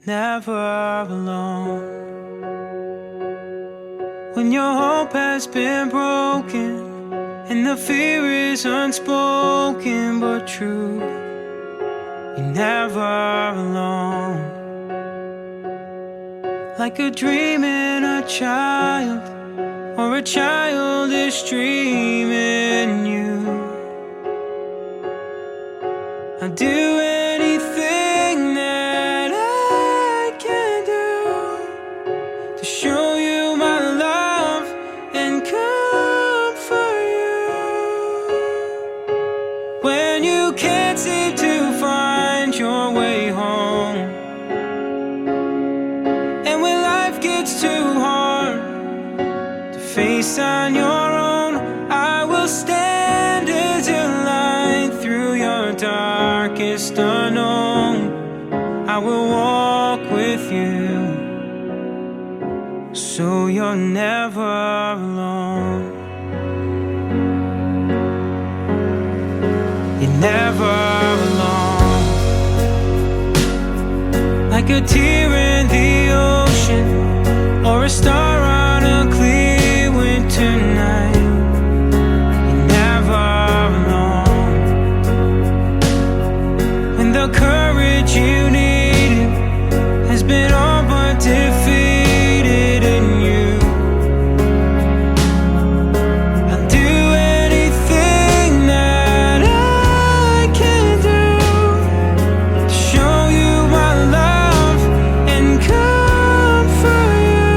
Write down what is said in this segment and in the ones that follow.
never alone. When your hope has been broken and the fear is unspoken but true, you're never alone. Like a dream in a child, or a childish dream in you. I'll do anything that I can do to show you my love and comfort you. When you can't seem to find your way home, and when life gets too hard to face on your own, I will stand as your light through your darkest unknown. I will walk with you, so you're never alone. You're never alone. Like a tear in the ocean, or a star on a clear winter night, you're never alone. When the courage you needed has been all but defeated in you, I'll do anything that I can do to show you my love and comfort you.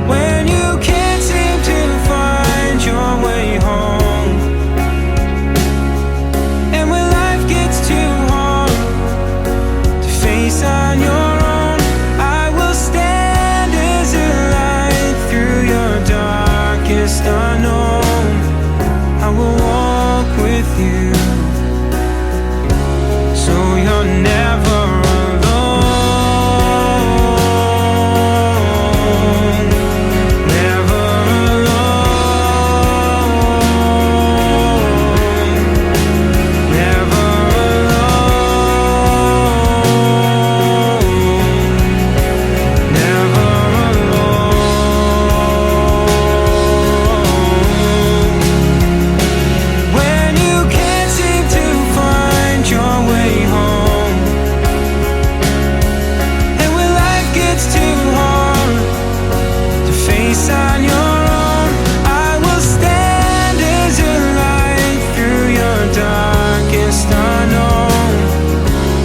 When you can't seem to find your way home, and when life gets too hard to face on your own, I will stand as a light through your darkest unknown. I will walk with you, so you're never alone. Never alone. Never alone. Never alone. When you can't seem to find your way home, and when life gets too hard to face on your own, I will stand as a light through your darkest unknown.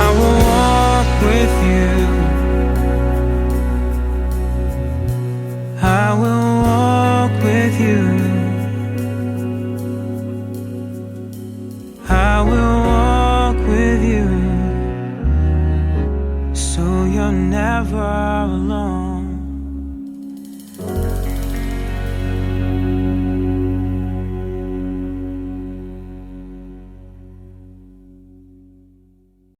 I will walk with you. I will walk with you. I will walk with you, so you're never alone.